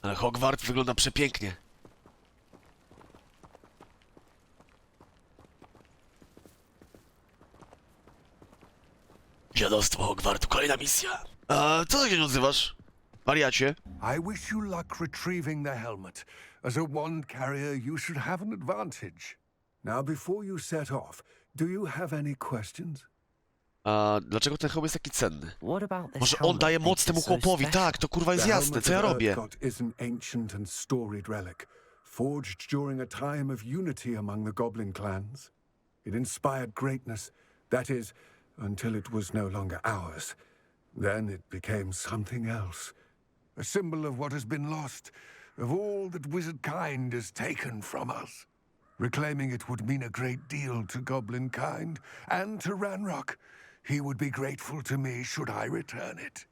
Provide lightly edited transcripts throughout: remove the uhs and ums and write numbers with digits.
Ale Hogwart wygląda przepięknie. Dziadostwo Hogwartu, kolejna misja. A co tak się nie odzywasz, wariacie? I wish you luck retrieving the helmet. As a wand carrier, you should have an advantage. Now, before you set off, do you have any questions? A dlaczego ten hełm jest taki cenny? What about this Może on helmet daje makes moc it temu so chłopowi, special? tak, to kurwa jest The jasne, helmet co ja of robię? Urgot is an ancient and storied relic, forged during a time of unity among the goblin clans. It inspired greatness, that is, until it was no longer ours. Then it became something else. A symbol of what has been lost, of all that wizard kind has taken from us. Reclaiming it would mean a great deal to goblin kind, and to Ranrock. He would be grateful to me should I return it.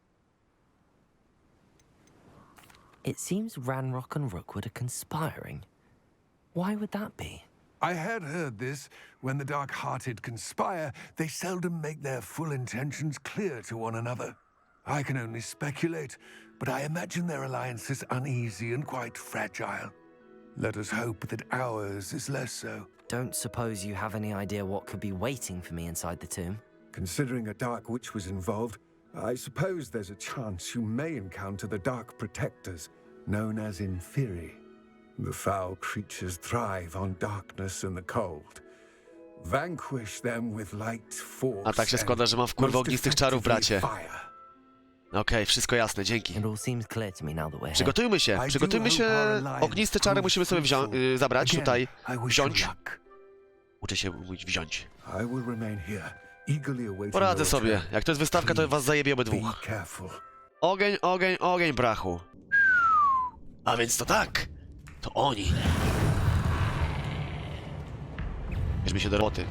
It seems Ranrock and Rookwood are conspiring. Why would that be? I had heard this. When the dark-hearted conspire, they seldom make their full intentions clear to one another. I can only speculate, but I imagine their alliance is uneasy and quite fragile. Let us hope that ours is less so. Don't suppose you have any idea what could be waiting for me inside the tomb? Considering a Dark Witch was involved, I suppose there's a chance you may encounter the Dark Protectors, known as Inferi. The foul creatures thrive on darkness and the cold. Vanquish them with light, force, A tak się składa, że mam w kurwę ognistych czarów, bracie. Okej, wszystko jasne, dzięki. It all seems clear to me now that we're here. Przygotujmy się. Ogniste czary musimy sobie zabrać, tutaj. Wziąć. Uczę się mówić wziąć. Poradzę sobie. Jak to jest wystawka, to was zajebie obydwóch. Ogień, ogień, ogień, brachu. A więc to tak. To oni. Bierzmy się do roboty.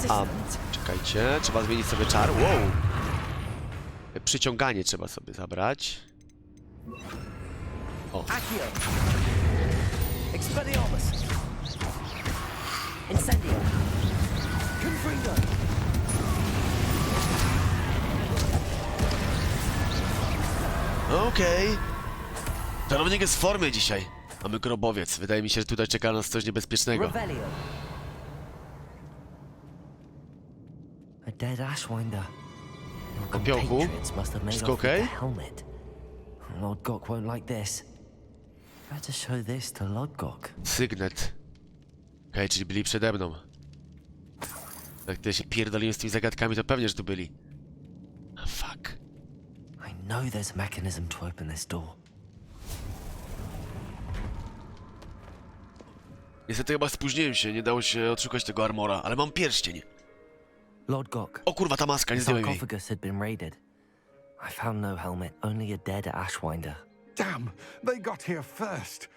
A, czekajcie, trzeba zmienić sobie czar. Wow! Przyciąganie trzeba sobie zabrać. O. Okej. Czarownik jest w formie dzisiaj. Mamy grobowiec. Wydaje mi się, że tutaj czeka nas coś niebezpiecznego. A dead Ashwinder. Popiołku? Wszystko okej? Lodgok won't like this. Better show this to Lodgok. Sygnet. Okej, czyli byli przede mną. Jak ty się pierdoliłem z tymi zagadkami, to pewnie, że tu byli. Ah, fuck. I know there's a mechanism to open this door. Niestety chyba spóźniłem się, nie dało się odszukać tego armora, ale mam pierścień. Lodgok. O kurwa, ta maska, nie The zdjąłem jej. sarcophagus had been raided. I found no helmet, only a dead Ashwinder. Damn, they got here first.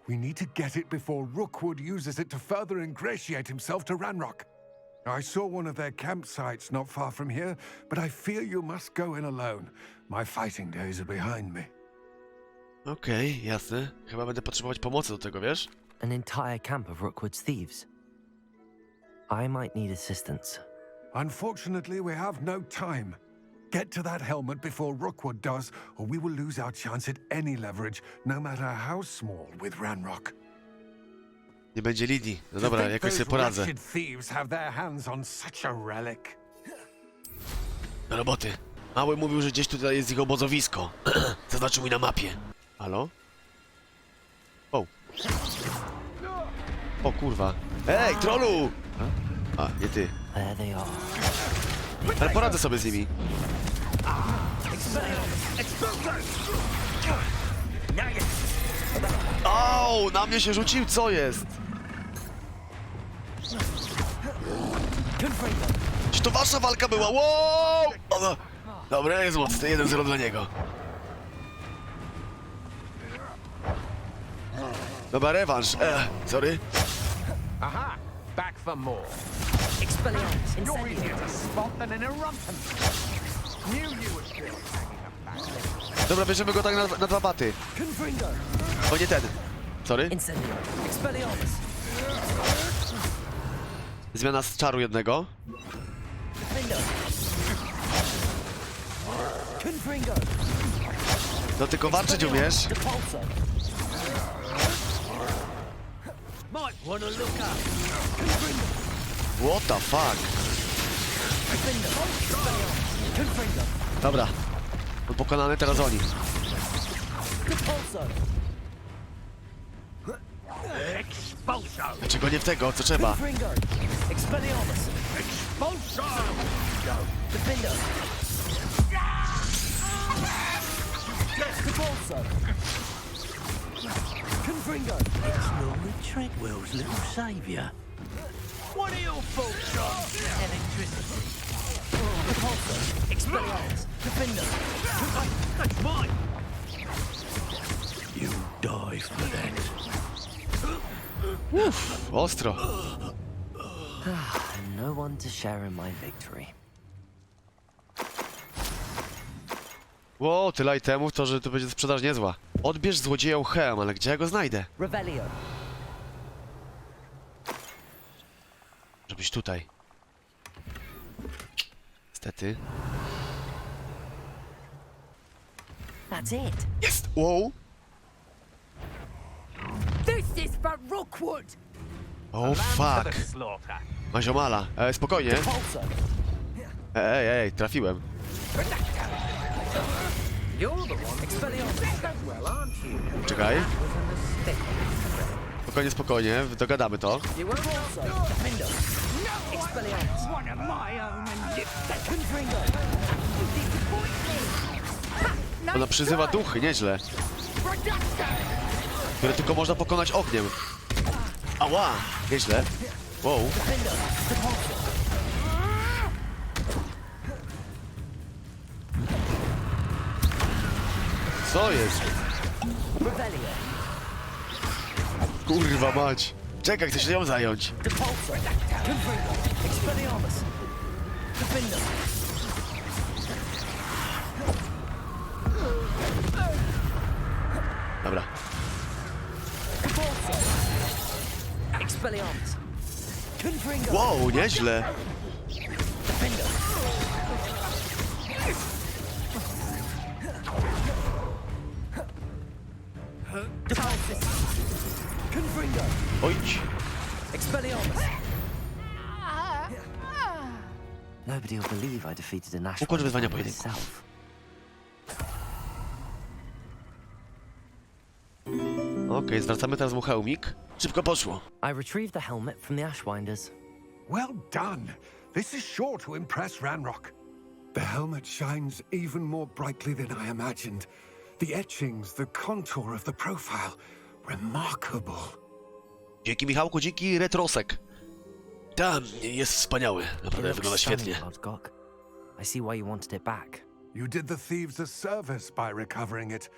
We need to get it before Rookwood uses it to further ingratiate himself to Ranrock. I saw one of their campsites not far from here, but I fear you must go in alone. My fighting days are behind me. Okej, jasne. Chyba będę potrzebować pomocy do tego, wiesz? An entire camp of Rookwood's thieves. I might need assistance. Unfortunately, we have no time. Get to that helmet before Rookwood does, or we will lose our chance at any leverage, no matter how small, with Ranrock. Nie będzie Lidii. No dobra, jakoś sobie poradzę. Thieves have their hands on such a relic. Do roboty. Mały mówił, że gdzieś tutaj jest ich obozowisko. Zaznaczył mi na mapie. Halo? O. O kurwa. Ej, trollu! A, nie ty. There they are. Ale poradzę sobie z nimi. Au, na mnie się rzucił, co jest? Czy to wasza walka była? Wow! O, no. Dobra, jest mocny, 1-0 dla niego. Dobra, rewanż. Sorry. Aha! Back for more. Expelliarmus, You're easier incendio. to spot than an eruption. Knew you would still hanging about. Dobra, bierzemy go tak na dwa baty. O, nie ten. Sorry. Incendio. Expelliarmus. Zmiana z czaru jednego. Confringo. No tylko walczyć umiesz. Depulso. Might wanna look up. Confringo. What the fuck? Defender. Confringo. Dobra. On pokonany, teraz oni. Depulso. Expulso! Dlaczego nie w tego? Co trzeba? Confringo. Expelliarmus. Expulso! Defender. Depulso. Confringo. It's Normally Treadwell's little saviour. What are your thoughts on electricity? Depulso. Expelliarmus. Defender. That's mine! You die for that. Ostro. No one to share in my victory. Wow, tyle itemów, to że to będzie sprzedaż niezła. Odbierz złodzieja hełm, ale gdzie ja go znajdę? Revelio. Żebyś tutaj. Niestety. That's it. Jest! Wow! This is for Rookwood! Oh To fuck! the slaughter. Maziomala. Spokojnie. Depulso. Ej, trafiłem. You're the one Expelliarmus. well, aren't you? Czekaj. Was a mistake. Spokojnie, dogadamy to. You were Depulso. Defender. Expelliarmus. One of my own and you... Confringo. Ona przyzywa duchy, nieźle. Które tylko można pokonać ogniem. Ała! Nieźle. Wow. Defender. Depulso. Co jest? Revelio. Kurwa mać. Czekaj, chcę się nią zająć. Depulso. Confringo. Expelliarmus. Defender. Dobra. Depulso. Expelliarmus. Confringo. Wow, nieźle. Defender. Depulso. Confringo. Ojć. Expelliarmus. Nobody will believe I defeated a national Ukończ wyzwania pojedynku. myself. Okej, zwracamy teraz mu hełmik. Szybko poszło. I retrieved the helmet from the Ashwinders. Well done. This is sure to impress Ranrock. The helmet shines even more brightly than I imagined. The etchings, the contour of the profile. Remarkable. Dzięki Michałku, dzięki Retrosek. Tam jest wspaniały. Naprawdę wygląda świetnie. Lodgok. I see why you wanted it back. You did the thieves a service by recovering it.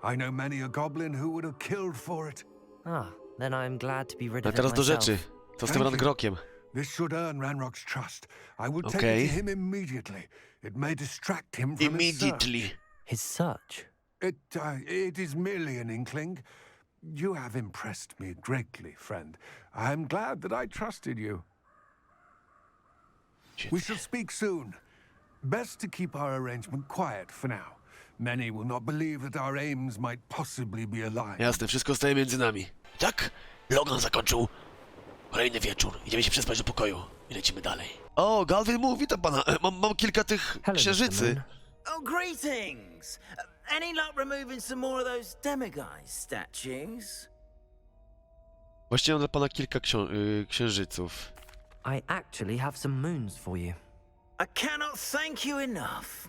I know many a goblin who would have killed for it. Ah, then I'm glad to be rid A of teraz it do myself. rzeczy. Co z tym Thank you. Rangrokiem? This should earn Ranrock's trust. I will take Okay. it to him immediately. It may distract him from his search. Immediately. His search. It is merely an inkling. You have impressed me greatly, friend. I am glad that I trusted you. We shall speak soon. Best to keep our arrangement quiet for now. Many will not believe that our aims might possibly be aligned. Jasne, wszystko staje między nami. Tak, Logan zakończył kolejny wieczór. Idziemy się przespać do pokoju i lecimy dalej. O, Galvin mówi, witam pana. Mam kilka tych Hello, księżycy. Mr. Moon. Oh, greetings! Any luck removing some more of those demiguise statues? Właściwie mam dla pana kilka księżyców. I actually have some moons for you. I cannot thank you enough.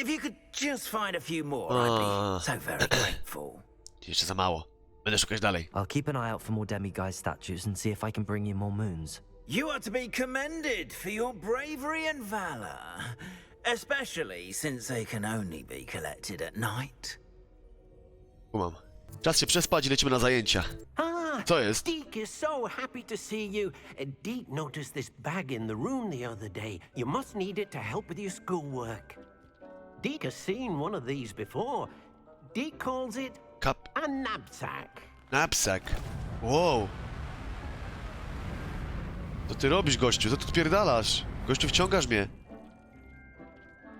If you could just find a few more, I'd be so very grateful. Jeszcze za mało. Będę szukać dalej. I'll keep an eye out for more demiguise statues and see if I can bring you more moons. You are to be commended for your bravery and valor, especially since they can only be collected at night. Kumam. Czas się przespać i lecimy na zajęcia. Co jest? Deke is so happy to see you. Deke noticed this bag in the room the other day. You must need it to help with your schoolwork. Deke has seen one of these before. Deke calls it a knapsack. Knapsack. Wow. Co ty robisz, gościu? Co ty odpierdalasz? Gościu, wciągasz mnie.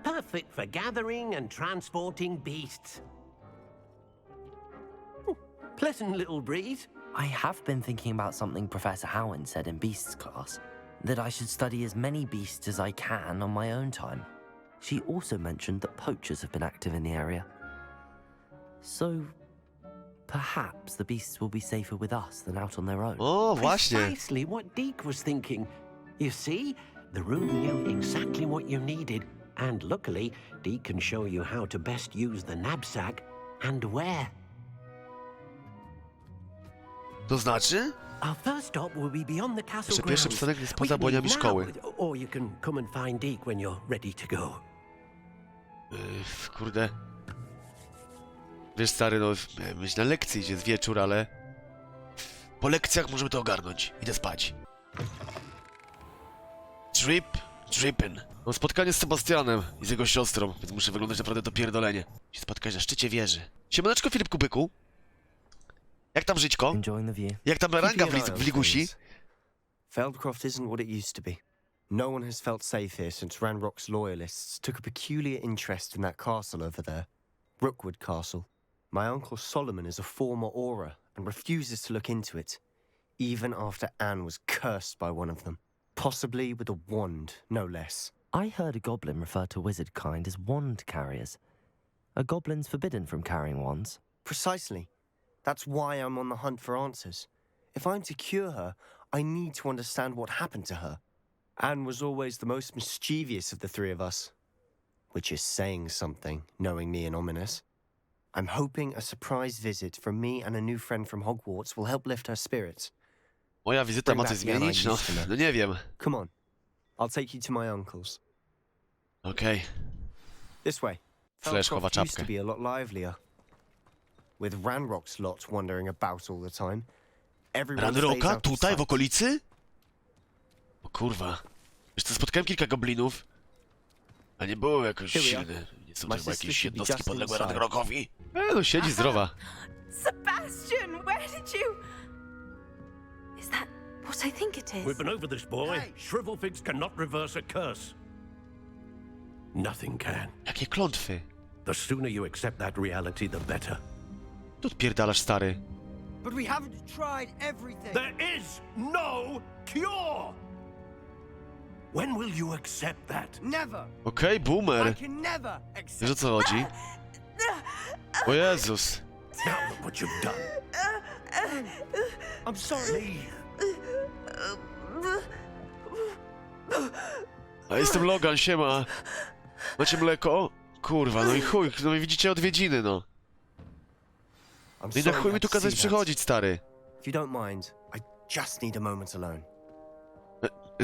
Perfect fit for gathering and transporting beasts. Pleasant little breeze. I have been thinking about something Professor Howin said in Beasts class, that I should study as many beasts as I can on my own time. She also mentioned that poachers have been active in the area. So, perhaps the beasts will be safer with us than out on their own. O, właśnie. Precisely what Deke was thinking. You see, the room knew exactly what you needed, and luckily, Deke can show you how to best use the knapsack and where. To znaczy? Our first stop will be beyond the castle Nasz pierwszy grounds. przystanek jest We poza can błoniami leave szkoły. now, or you can come and find Deke when you're ready to go. Kurde. Wiesz, stary, no, myślę na lekcji, idzie jest wieczór, ale... Po lekcjach możemy to ogarnąć. Idę spać. Drippin'. Mam spotkanie z Sebastianem i z jego siostrą, więc muszę wyglądać naprawdę dopierdolenie. Się spotkać na szczycie wieży. Siemaneczko, Filipku Byku. Jak tam żyćko? Enjoying the view. Jak tam ranga w Ligusi? Feldcroft isn't what it used to be. No one has felt safe here since Ranrock's loyalists took a peculiar interest in that castle over there, Rookwood Castle. My uncle Solomon is a former Auror and refuses to look into it, even after Anne was cursed by one of them, possibly with a wand, no less. I heard a goblin refer to wizard kind as wand carriers. Are goblins forbidden from carrying wands? Precisely. That's why I'm on the hunt for answers. If I'm to cure her, I need to understand what happened to her. Anne was always the most mischievous of the three of us, which is saying something, knowing me and Ominous. I'm hoping a surprise visit from me and a new friend from Hogwarts will help lift her spirits. Moja wizyta ma coś zmienić? No, no nie wiem. Come on, I'll take you to my uncle's. Okej. This way. Flash chowa Feldcroft used to czapkę. be a lot livelier. With Ranrock's lot wandering about all the time. Everyone stays Ranrocka? out of Tutaj, w sight. okolicy? O kurwa. Wiesz co, spotkałem kilka goblinów. A nie było jakoś Here we are. silne. Nie są My to chyba sister jakieś should be jednostki just podległe inside. Ranrockowi. No siedzi zdrowa. Sebastian, where did you... Is that what I think it is? We've been over this, boy. Shrivelfigs cannot reverse a curse. Nothing can. Jakie klątwy. The sooner you accept that reality, the better. Tu odpierdalasz, stary. But we haven't tried everything. There is no cure! When will you accept that? Never. Okej, I boomer. can never Wiesz accept. o co chodzi? O Jezus. Now look what you've done. I'm sorry. A jestem Logan, siema. Macie mleko? Kurwa, no i chuj, no i widzicie odwiedziny, no. I'm No i na sorry chuj I mi tu had to kazać see that. przychodzić, stary. If you don't mind, I just need a moment alone.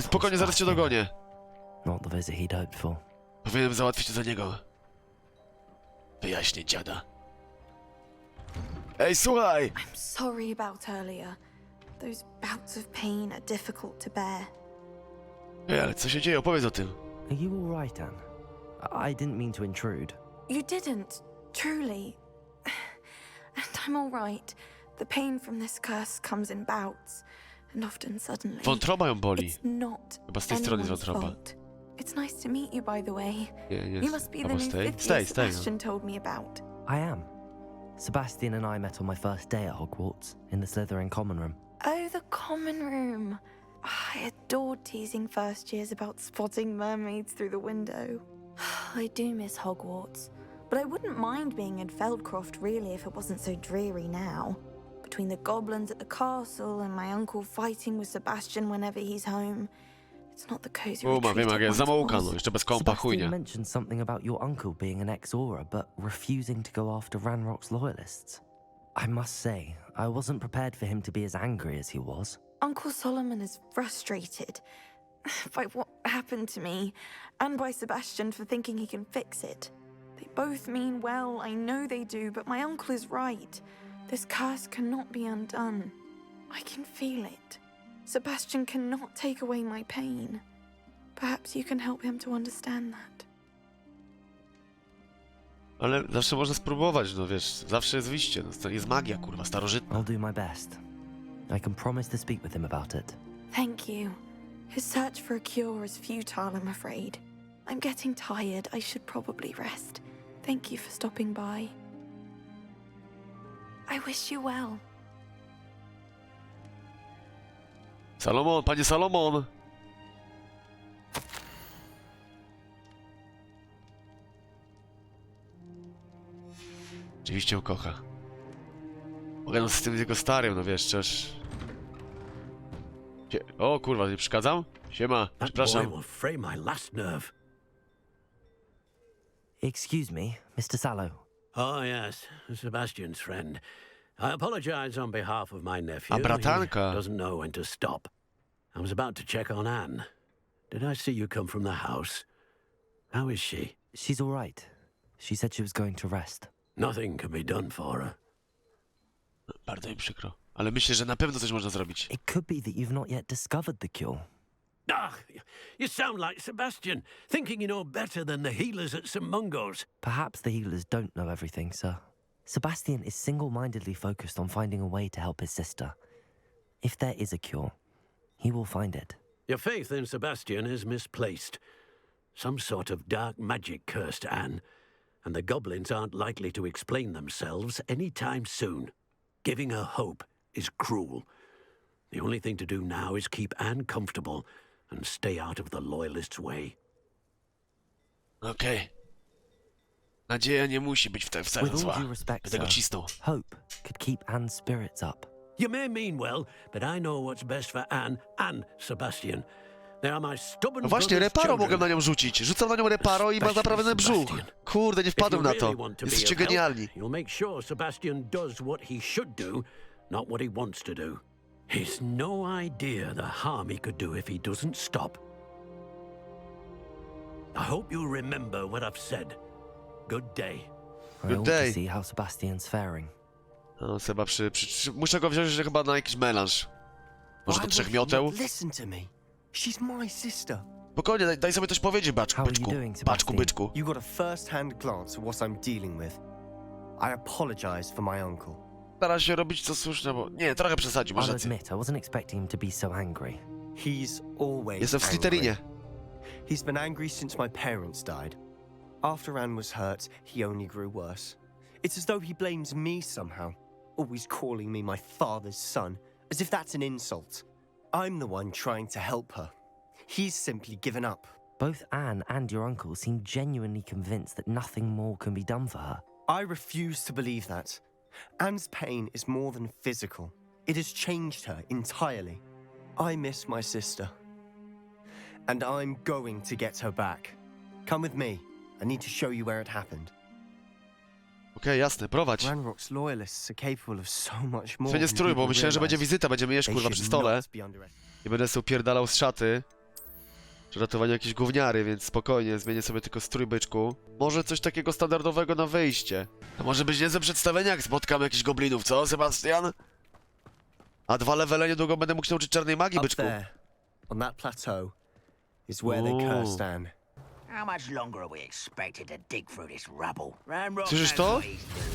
Spokojnie, zaraz cię dogonię. Not the visit he'd hoped for. Powinienem załatwić to za niego. Wyjaśnię dziada. Ej, słuchaj! I'm sorry about earlier. Those bouts of pain are difficult to bear. Ej, ale co się dzieje? Opowiedz o tym. Are you all right, Anne? I didn't mean to intrude. You didn't, truly. And I'm all right. The pain from this curse comes in bouts, and often suddenly. Wątroba ją boli. It's not Chyba z tej strony jest anyone's wątroba. fault. It's nice to meet you, by the way. Nie, You must be the albo new stay. fifth Stay, year stay. No. Sebastian told me about. I am. Sebastian and I met on my first day at Hogwarts, in the Slytherin common room. Oh, the common room. I adored teasing first years about spotting mermaids through the window. I do miss Hogwarts, but I wouldn't mind being in Feldcroft really if it wasn't so dreary now. Between the goblins at the castle and my uncle fighting with Sebastian whenever he's home, it's not the cozy Uma, retreat wiem, it jak jest once zamouka, was. no. Jeszcze bez kąpa Sebastian chujnia. mentioned something about your uncle being an ex-Auror, but refusing to go after Ranrock's loyalists. I must say, I wasn't prepared for him to be as angry as he was. Uncle Solomon is frustrated by what happened to me and by Sebastian for thinking he can fix it. They both mean well, I know they do, but my uncle is right. This curse cannot be undone. I can feel it. Sebastian cannot take away my pain. Perhaps you can help him to understand that. Ale zawsze można spróbować, no wiesz, zawsze jest wyjście. No, to jest magia, kurwa, starożytna. I'll do my best. I can promise to speak with him about it. Thank you. His search for a cure is futile, I'm afraid. I'm getting tired. I should probably rest. Thank you for stopping by. I wish you well. Salomon, panie Salomon! Oczywiście ją kocha. Mogę no z tym jego starym, no wiesz, też... O kurwa, nie przeszkadzam? Siema, That boy przepraszam. will fray my last nerve. Excuse me, Mr. Sallow. Oh, yes, Sebastian's friend. I apologize on behalf of my nephew. A bratanka. He doesn't know when to stop. I was about to check on Anne. Did I see you come from the house? How is she? She's all right. She said she was going to rest. Nothing can be done for her. Bardzo mi przykro. Ale myślę, że na pewno coś można zrobić. It could be that you've not yet discovered the cure. Ah, you sound like Sebastian, thinking you know better than the healers at St. Mungo's. Perhaps the healers don't know everything, sir. Sebastian is single-mindedly focused on finding a way to help his sister. If there is a cure, he will find it. Your faith in Sebastian is misplaced. Some sort of dark magic cursed Anne, and the goblins aren't likely to explain themselves any time soon. Giving her hope is cruel. The only thing to do now is keep Anne comfortable and stay out of the Loyalists' way. Okej. Nadzieja nie musi być wcale With all zła. due respect, Będę go sir, cisnął. hope could keep Anne's spirits up. You may mean well, but I know what's best for Anne and Sebastian. They are my stubborn No właśnie, brother's reparo children. mogę na nią rzucić. Rzucam na nią reparo i ma zaprawiony brzuch. Kurde, nie wpadłem na to. Jesteście genialni. You'll make sure Sebastian does what he should do, not what he wants to do. He's no idea the harm he could do if he doesn't stop. I hope you'll remember what I've said. Good day. I Good ought day. to see how Sebastian's faring. No, Seba muszę go wziąć chyba na jakiś melanż. Może do Why 3 would you mioteł? not listen to me? She's my sister. Spokojnie, daj sobie coś powiedzieć, How are you byczku. doing, Baczku, Sebastian? byczku. You got a first-hand glance at what I'm dealing with. I apologize for my uncle. Stara się robić co słuszne, bo... Nie, trochę przesadził, masz I'll rację. admit, I wasn't expecting him to be so angry. He's always Jestem w angry. Slytherinie. He's been angry since my parents died. After Anne was hurt, he only grew worse. It's as though he blames me somehow, always calling me my father's son, as if that's an insult. I'm the one trying to help her. He's simply given up. Both Anne and your uncle seem genuinely convinced that nothing more can be done for her. I refuse to believe that. Anne's pain is more than physical. It has changed her entirely. I miss my sister. And I'm going to get her back. Come with me. I need to show you where it happened. Okej, jasne, prowadź. Ranrock's loyalists are capable of so much more. Się nie than strój, bo people myślałem, że będzie realize. wizyta, będziemy jeść They kurwa przy should stole. not be underestimated. Nie będę sobie upierdalał z szaty. Przy ratowaniu jakiejś gówniary, więc spokojnie, zmienię sobie tylko strój, byczku. Może coś takiego standardowego na wyjście. To może być niezłe przedstawienie, jak spotkamy jakichś goblinów, co, Sebastian? A 2 levele niedługo będę mógł się nauczyć czarnej magii, Up byczku. there, on that plateau, is where they cursed Anne. How much longer are we expected to dig through this rubble? Ranrock Słyszysz knows to? what he's doing.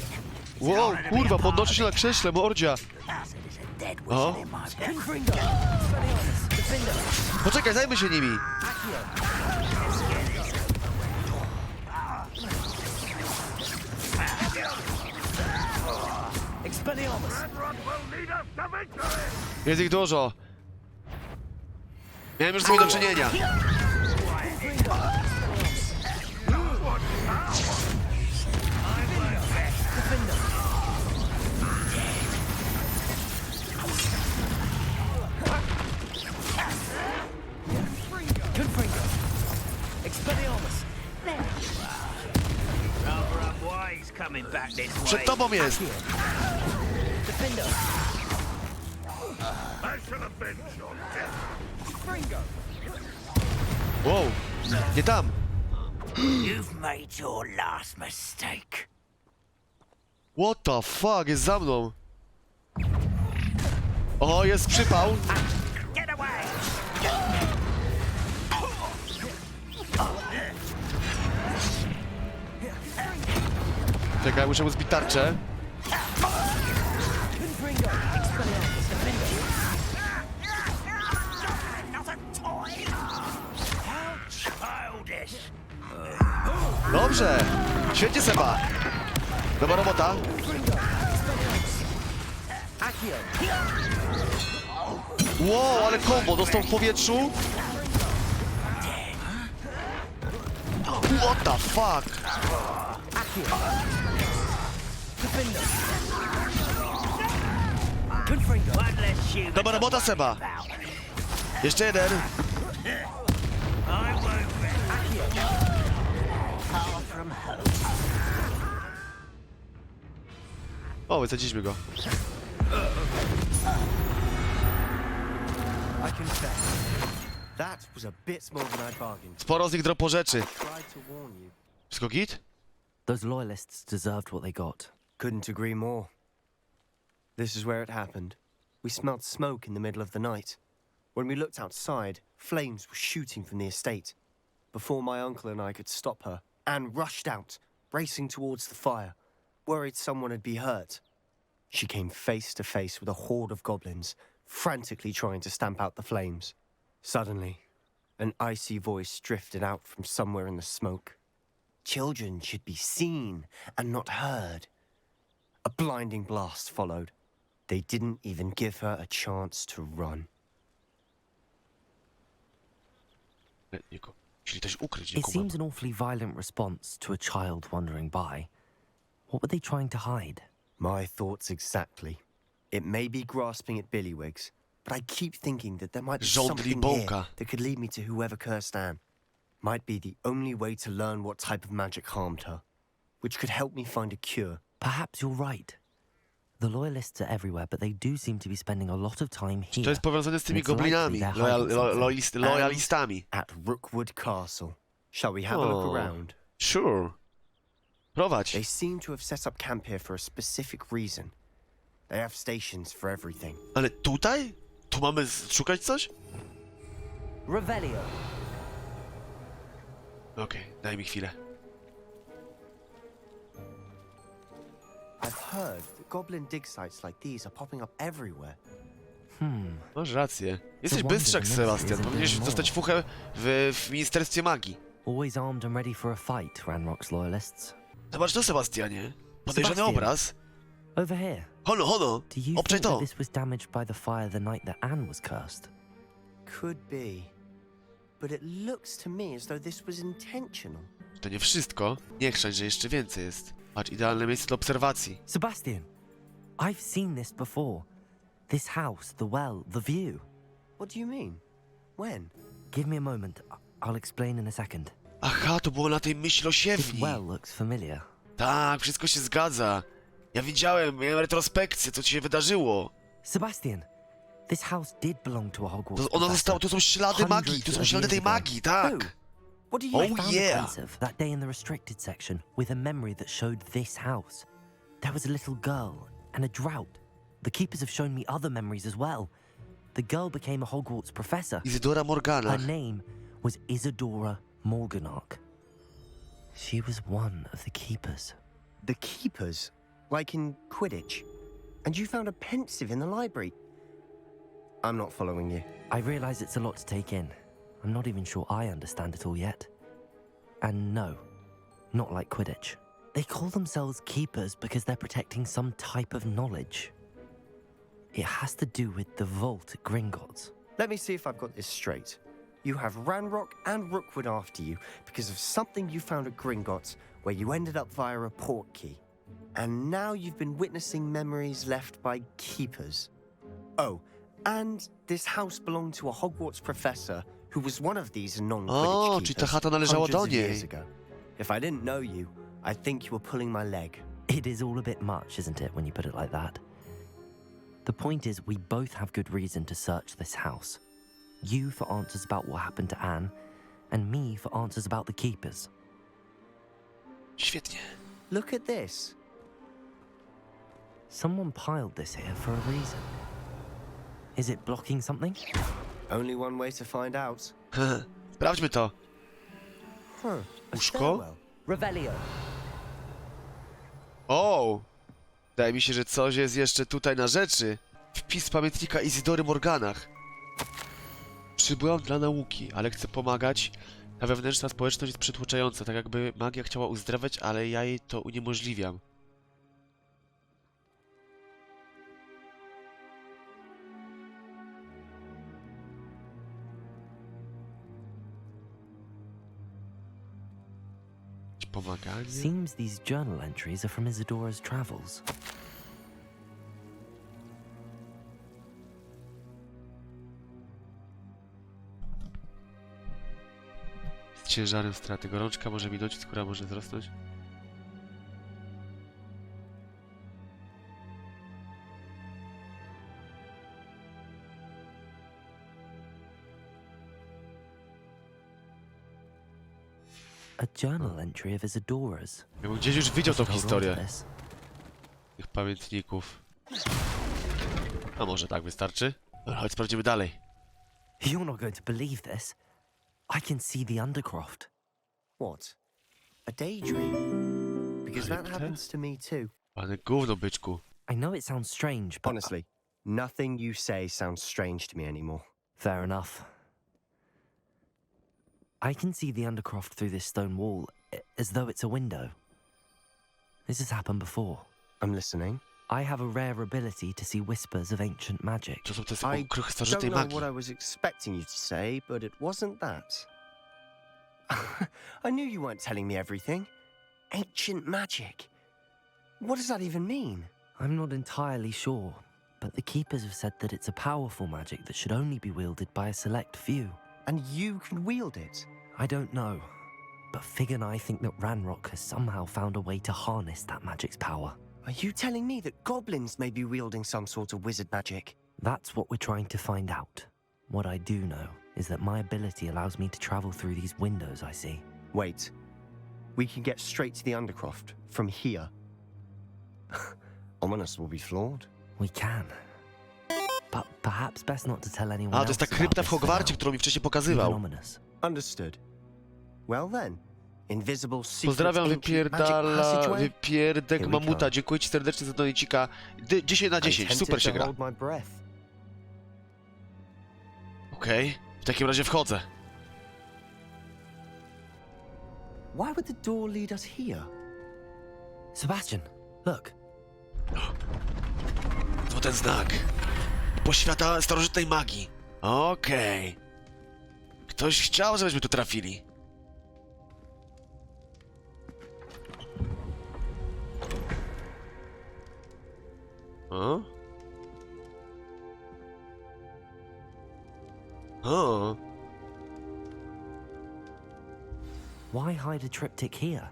It's an Wow, honor to be kurwa, a part podnoszę of się na it. krześle, mordzia. Bastard is a dead O. whistle in my book. Poczekaj, zajmę się nimi. Jest ich dużo. Miałem już z nimi do czynienia. Rather up why he's coming back this way. Przed tobą jest. Wow, nie tam. You've made your last mistake. What the fuck, jest za mną. O, jest przypał. Get away! Czekaj, muszę mu zbić tarczę. Not a toy. How childish. Dobrze! Świetnie, Seba! Dobra robota. Wow, ale kombo dostał w powietrzu. What the fuck? Dobra robota, Seba. Jeszcze jeden. O, wysadziliśmy go. I confess, that was a bit more than I bargained. Sporo z nich dropo rzeczy. Tried to warn you. Wszystko git? Those loyalists deserved what they got. Couldn't agree more. This is where it happened. We smelled smoke in the middle of the night. When we looked outside, flames were shooting from the estate. Before my uncle and I could stop her, Anne rushed out, racing towards the fire, worried someone had been hurt. She came face to face with a horde of goblins, frantically trying to stamp out the flames. Suddenly, an icy voice drifted out from somewhere in the smoke. Children should be seen and not heard. A blinding blast followed. They didn't even give her a chance to run. It seems an awfully violent response to a child wandering by. What were they trying to hide? My thoughts exactly. It may be grasping at Billywigs, but I keep thinking that there might be something here that could lead me to whoever cursed Anne. Might be the only way to learn what type of magic harmed her, which could help me find a cure. Perhaps you're right. The loyalists are everywhere, but they do seem to be spending a lot of time here. To jest powiązane z tymi It's likely goblinami, they're hiding lojalistami. At Rookwood Castle. Shall we have a look around? Sure. Prowadź. They seem to have set up camp here for a specific reason. They have stations for everything. Ale tutaj? Tu mamy szukać coś? Revelio. Okej, daj mi chwilę. I've heard that goblin dig sites like these are popping up everywhere. Masz rację. Jesteś bystrzak, Sebastian. Powinieneś dostać fuchę w Ministerstwie Magii. Always armed and ready for a fight, Ranrock's loyalists. Zobacz to, Sebastianie. Podejrzany Sebastian. obraz. Over here. Hono, hono. Do you Obczaj think that to. this was damaged by the fire the night that Anne was cursed? Could be. But it looks to me as though this was intentional. To nie wszystko. Nie chrzać, że jeszcze więcej jest. Patrz, idealne miejsce do obserwacji. Sebastian, I've seen this before. This house, the well, the view. What do you mean? When? Give me a moment. I'll explain in a second. Aha, to było na tej This myślosiewni. well looks familiar. Tak, wszystko się zgadza. Ja widziałem, miałem retrospekcję, co ci się wydarzyło. Sebastian, this house did belong to a Hogwarts To ona została, tu są ślady magii, tu hundreds są of ślady years tej ago. magii, tak. What do you I found yeah. a place of that day in the restricted section with a memory that showed this house. There was a little girl and a drought. The keepers have shown me other memories as well. The girl became a Hogwarts professor. Izydora Morgana. Her name was Isadora Morganach. She was one of the keepers. The keepers? Like in Quidditch? And you found a pensive in the library? I'm not following you. I realize it's a lot to take in. I'm not even sure I understand it all yet. And no, not like Quidditch. They call themselves keepers because they're protecting some type of knowledge. It has to do with the vault at Gringotts. Let me see if I've got this straight. You have Ranrock and Rookwood after you because of something you found at Gringotts where you ended up via a portkey. And now you've been witnessing memories left by keepers. Oh, and this house belonged to a Hogwarts professor who was one of these non-Quidditch O, keepers czyli ta chata należała do hundreds of years niej. ago. If I didn't know you, I think you were pulling my leg. It is all a bit much, isn't it, when you put it like that? The point is, we both have good reason to search this house. You for answers about what happened to Anne, and me for answers about the keepers. Świetnie. Look at this. Someone piled this here for a reason. Is it blocking something? Only one way to find out. Sprawdźmy to. A Łóżko? stairwell. Revelio. O! Wydaje mi się, że coś jest jeszcze tutaj na rzeczy. Wpis pamiętnika Izydory Morganach. Przybyłam dla nauki, ale chcę pomagać Ta wewnętrzna społeczność jest przytłoczająca, tak jakby magia chciała uzdrawiać, ale ja jej to uniemożliwiam. Pomaganie? Seems these journal entries are from Isadora's travels. Z ciężarem straty. Gorączka może minąć, skóra może wzrosnąć. A journal entry of Isadora's. Ja bym gdzieś już widział tą Hold on to historię this. tych pamiętników. A może tak wystarczy? Dobra, chodź sprawdzimy dalej. You're not going to believe this. I can see the Undercroft. What? A daydream? Because that happens to me too. Ale gówno, byczku. I know it sounds strange, but Honestly, nothing you say sounds strange to me anymore. fair enough. I can see the Undercroft through this stone wall, as though it's a window. This has happened before. I'm listening. I have a rare ability to see whispers of ancient magic. To są te I okruchy don't starożytnej know magii. what I was expecting you to say, but it wasn't that. I knew you weren't telling me everything. Ancient magic. What does that even mean? I'm not entirely sure, but the Keepers have said that it's a powerful magic that should only be wielded by a select few. And you can wield it? I don't know, but Fig and I think that Ranrock has somehow found a way to harness that magic's power. Are you telling me that goblins may be wielding some sort of wizard magic? That's what we're trying to find out. What I do know is that my ability allows me to travel through these windows I see. Wait. We can get straight to the Undercroft from here. Ominous will be flawed. We can. But perhaps best not to tell anyone A, to jest ta else krypta about w this for Hogwarcie, now. którą mi wcześniej Even pokazywał. ominous. Understood. Well then, invisible secret Pozdrawiam, ancient magic wypierdala, passageway? wypierdek Here we mamuta. come. Dziękuję ci serdecznie za donajcika. 10 na 10, I'm super tempted się to gra. hold my breath. Okej, w takim razie wchodzę. Why would the door lead us here? Sebastian, look. To ten znak. Poświata starożytnej magii. Okej. Ktoś chciał, żebyśmy tu trafili. O? O? Why hide a triptych here?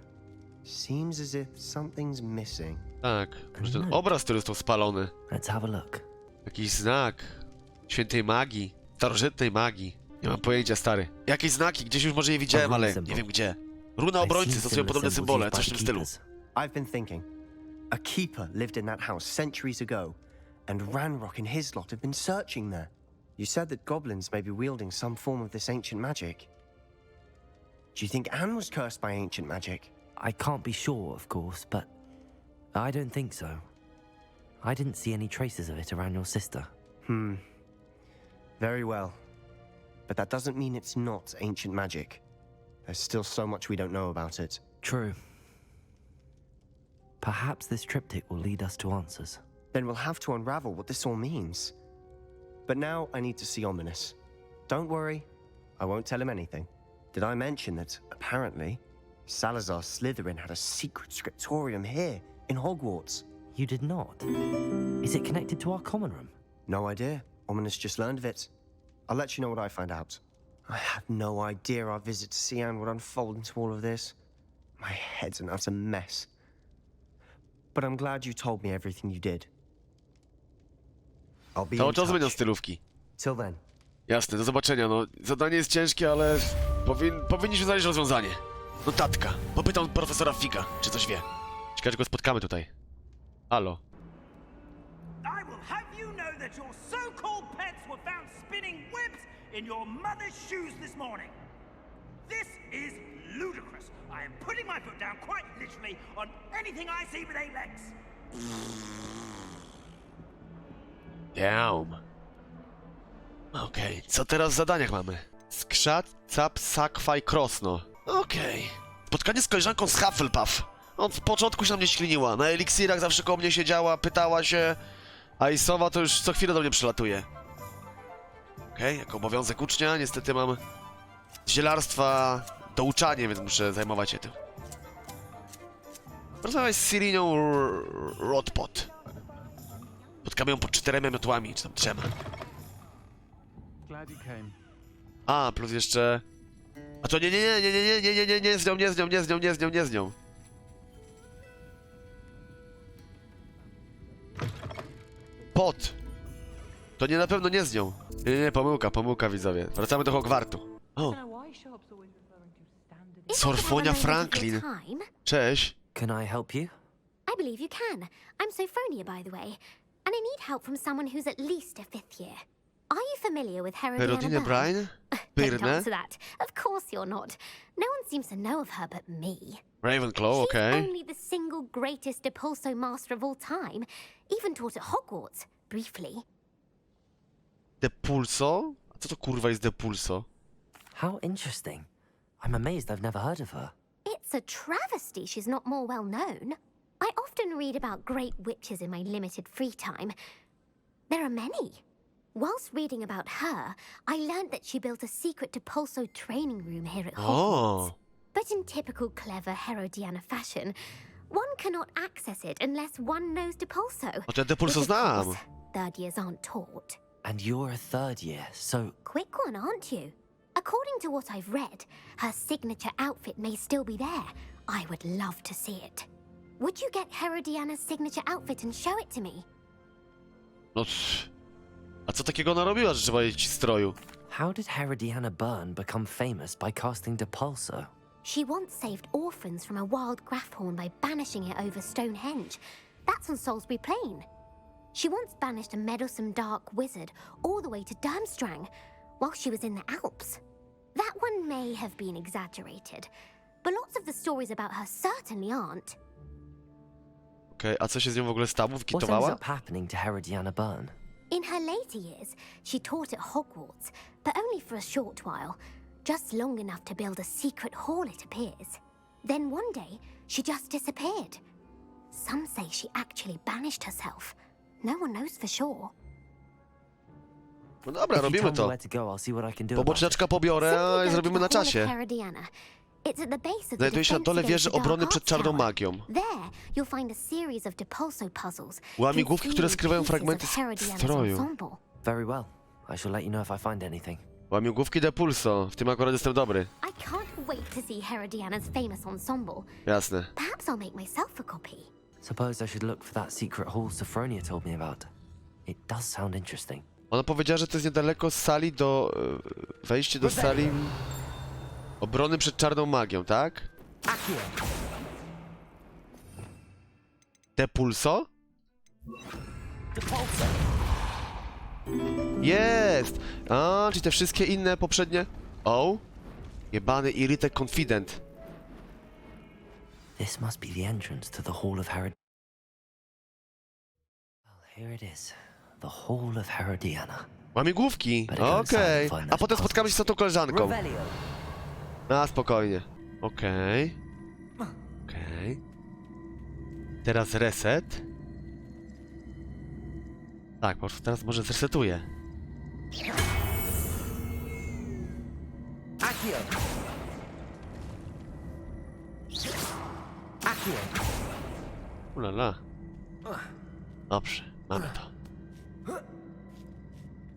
Seems as if something's missing. Tak, może ten obraz, który został spalony. Let's have a look. Jakiś znak świętej magii, starożytnej magii. Nie mam pojęcia, stary. Jakieś znaki, gdzieś już może je widziałem, ale nie wiem gdzie. Runa obrońcy stosują podobne symbole, coś w tym stylu. I've been thinking. A keeper lived in that house centuries ago, and Ranrock and his lot have been searching there. You said that goblins may be wielding some form of this ancient magic. Do you think Anne was cursed by ancient magic? I can't be sure, of course, but I don't think so. I didn't see any traces of it around your sister. Very well. But that doesn't mean it's not ancient magic. There's still so much we don't know about it. True. Perhaps this triptych will lead us to answers. Then we'll have to unravel what this all means. But now I need to see Ominous. Don't worry, I won't tell him anything. Did I mention that, apparently, Salazar Slytherin had a secret scriptorium here, in Hogwarts? You did not? Is it connected to our common room? No idea. Ominous just learned of it. I'll let you know what I find out. I had no idea our visit to Sian would unfold into all of this. My head's an utter mess. But I'm glad you told me everything you did. I'll be Cały in czas będą touch. stylówki. Till then. Jasne, do zobaczenia, no. Zadanie jest ciężkie, ale powinniśmy znaleźć rozwiązanie. Notatka. Popytam profesora Figa, czy coś wie. Ciekawe, że go spotkamy tutaj. Halo. I will have you know that your so-called pets were found spinning webs in your mother's shoes this morning. This is ludicrous. I am putting my foot down quite literally on anything I see with 8 legs. Damn. Okej, co teraz w zadaniach mamy? Skrzat, cap, sakwaj, krosno. Okej. Spotkanie z koleżanką z Hufflepuff. Od początku się na mnie śliniła. Na eliksirach zawsze koło mnie siedziała, pytała się. A i sowa to już co chwilę do mnie przylatuje. Okej, jako obowiązek ucznia niestety mam zielarstwa douczanie, więc muszę zajmować się tym. Rozmawiać z Sirinią Rodpot. Spotkamy ją pod 4 miotłami, czy tam 3. A, plus jeszcze... A to nie z nią. Pot. To nie na pewno nie z nią. Nie, pomyłka widzowie. Wracamy do Hogwartu. O. Sorfonia Franklin. Cześć. Can I help you? I believe you can. I'm Sophronia, by the way. And I need help from someone who's at least a 5th year. Are you familiar with Herodiana Perodine Brine? Don't Byrne? answer that. Of course you're not. No one seems to know of her but me. Ravenclaw, okej. She's only the single greatest Depulso master of all time. Even taught at Hogwarts, briefly. Depulso? A co to kurwa jest Depulso? How interesting. I'm amazed I've never heard of her. It's a travesty she's not more well known. I often read about great witches in my limited free time. There are many. Whilst reading about her, I learned that she built a secret Depulso training room here at Hogwarts. O. But in typical clever Herodiana fashion, one cannot access it unless one knows Depulso. No to ja Depulso Which, of znam. course, 3rd years aren't taught. And you're a 3rd year, so Quick one, aren't you? According to what I've read, her signature outfit may still be there. I would love to see it. Would you get Herodiana's signature outfit and show it to me? No... A co takiego narobiła, że trzeba jej stroju? how did Herodiana Byrne become famous by casting Depulso? She once saved orphans from a wild Grafhorn by banishing it over Stonehenge. That's on Salisbury Plain. She once banished a meddlesome dark wizard all the way to Durmstrang while she was in the Alps. That one may have been exaggerated, but lots of the stories about her certainly aren't. Okej, a co się z nią w ogóle stało? What ends Wkitowała? up happening to Herodiana Byrne? In her later years, she taught at Hogwarts, but only for a short while. Just long enough to build a secret hall, it appears. Then one day, she just disappeared. Some say she actually banished herself. No one knows for sure. No dobra, If you robimy tell me to. where to go, I'll see what I can do about it. Poboczniaczka pobiorę, Simply a i go zrobimy to na the Hall of czasie. Herodiana. It's at the base of the Znajduje się na defense dole wieży against the obrony Dark przed Arts czarną Tower. magią. There, you'll find a series of Depulso puzzles. Łamigłówki, które containing skrywają pieces fragmenty of Herodiana's stroju. ensemble. Very well. I shall let you know if I find anything. Łamigłówki Depulso, w tym akurat jestem dobry. I can't wait to see Herodiana's famous ensemble. Jasne. Perhaps I'll make myself a copy. Suppose I should look for that secret hall Sophronia told me about. It does sound interesting. Ona powiedziała, że to jest niedaleko z sali do... wejście do sali... obrony przed czarną magią, tak? Depulso? Jest! A, czyli te wszystkie inne poprzednie... O! Jebany Irritek Confident. This must be the entrance to the Hall of Herod... Well, here it is. The Hall of Herodiana. Łamigłówki! Okej. A potem spotkamy się z tą koleżanką. Revelio. A, spokojnie. Okej. Okej. Teraz reset. Tak, po prostu teraz może zresetuję. Accio. Accio. Ulala. Dobrze, mamy to.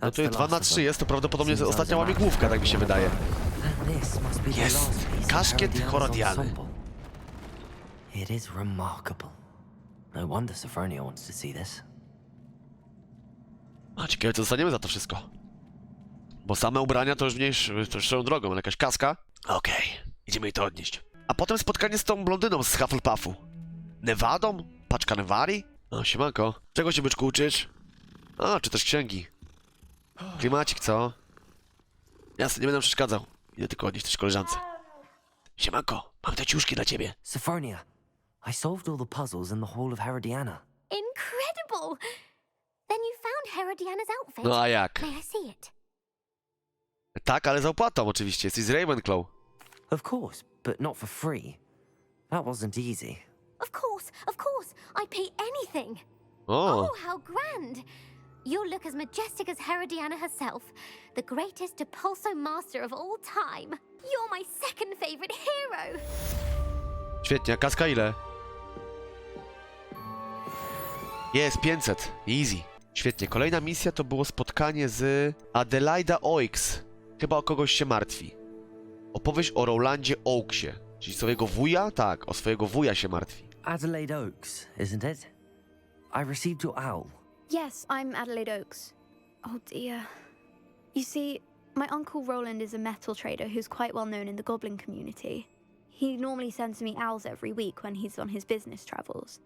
No tu jest 2 na 3 jest, to prawdopodobnie jest ostatnia łamigłówka, tak mi się wydaje. And this must be the Jest! last piece of Kaszkiet Herodiana's Herodiany. ensemble. It is remarkable. No wonder Sophronia wants to see this. A ciekawe, co dostaniemy za to wszystko. Bo same ubrania to już swoją drogą, ale jakaś kaska. Okej, idziemy jej to odnieść. A potem spotkanie z tą blondyną z Hufflepuffu. Nevadą? Paczka Nevari? O, siemanko. Czego się, byczku, uczysz? A, czytasz księgi. Klimacik, co? Jasne, nie będę przeszkadzał. Idę tylko odnieść też koleżance. Siemanko, mam te ciuszki dla ciebie. Sophronia, I solved all the puzzles in the Hall of Herodiana. Incredible! Then you found Herodiana's outfit. No a jak? May I see it? Tak, ale za opłatą oczywiście, jesteś z Ravenclaw. Of course, but not for free. That wasn't easy. Of course, I'd pay anything. O, Oh, how grand! You'll look as majestic as Herodiana herself, the greatest Depulso master of all time. You're my second favorite hero. świetnie, a kaska ile? Jest, 500, easy. Świetnie, kolejna misja to było spotkanie z Adelaida Oaks. Chyba o kogoś się martwi. Opowieść o Rowlandzie Oaksie. Czyli swojego wuja? Tak, o swojego wuja się martwi. Adelaide Oaks, isn't it? I received your owl. Yes, I'm Adelaide Oaks. Oh dear. You see, my uncle Roland is a metal trader who's quite well known in the goblin community. He normally sends me owls every week when he's on his business travels.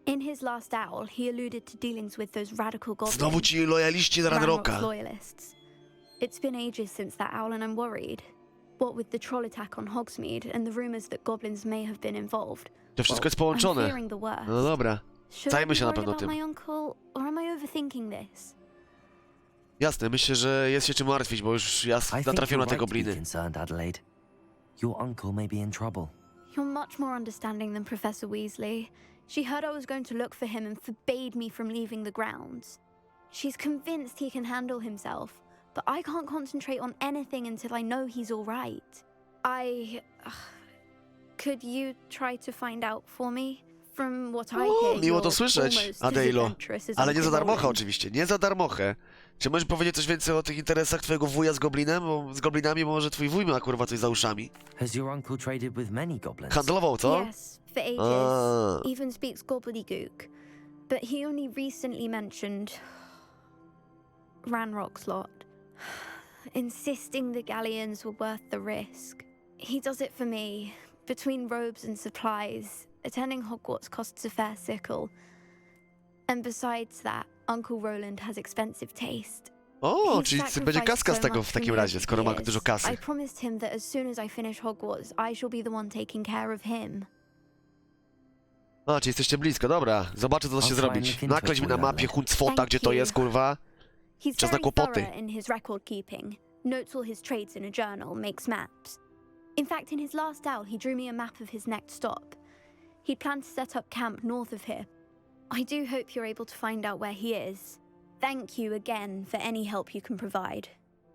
In his last owl, he alluded to dealings with those radical goblins. Znowu ci lojaliści z Ranrocka. Loyalists. It's been ages since that owl and I'm worried. What with the troll attack on Hogsmeade and the rumors that goblins may have been involved. To wszystko jest I'm połączone. fearing the worst. No dobra. Should I Zajmę be się na worried pewno about tym. my uncle, or am I overthinking this? Jasne, myślę, że jest się czym martwić, bo już ja I think natrafiłem na you're te right to be gobliny. concerned, Adelaide. Your uncle may be in trouble. You're much more understanding than Professor Weasley. She heard I was going to look for him and forbade me from leaving the grounds. She's convinced he can handle himself, but I can't concentrate on anything until I know he's all right. Could you try to find out for me? From what I hear, Miło to you're słyszeć, almost as Adejlo. adventurous as Ale nie za Uncle darmocha Roland. oczywiście, nie za darmochę. Czy możesz powiedzieć coś więcej o tych interesach twojego wuja z goblinem? Z goblinami, bo może twój wuj ma kurwa coś za uszami. Has your uncle traded with many goblins? Handlował, co? Yes, for ages. Ah. Even speaks gobbledygook. But he only recently mentioned Ranrock's lot, insisting the galleons were worth the risk. He does it for me. Between robes and supplies, attending Hogwarts costs a fair sickle. And besides that, Uncle Roland has expensive taste. O, He's czyli będzie sacrificed kaska z so tego much w for takim me razie, over skoro ma the dużo years. kasy. I promised him that as soon as I finish Hogwarts, I shall be the one taking care of him. A, czyli jesteście blisko, dobra. Zobaczę, co da się I'll try and zrobić. look into Nakleź it mi na for you, mapie Adelaide. Huncfota, Thank gdzie to you. jest, kurwa. He's Czas na very kłopoty. thorough in his record keeping, notes all his trades in a journal, makes maps. In fact, in his last owl, he drew me a map of his next stop. He planned to set up camp north of here. I do hope you're able to find out where he is. Thank you again for any help you can provide.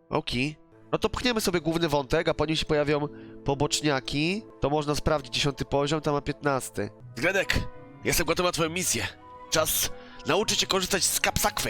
Oki. No to pchniemy sobie główny wątek, a po nim się pojawią poboczniaki. To można sprawdzić 10 poziom, tam ma 15. Zgredek, jestem gotowa na twoją misję. Czas nauczyć się korzystać z kapsakwy.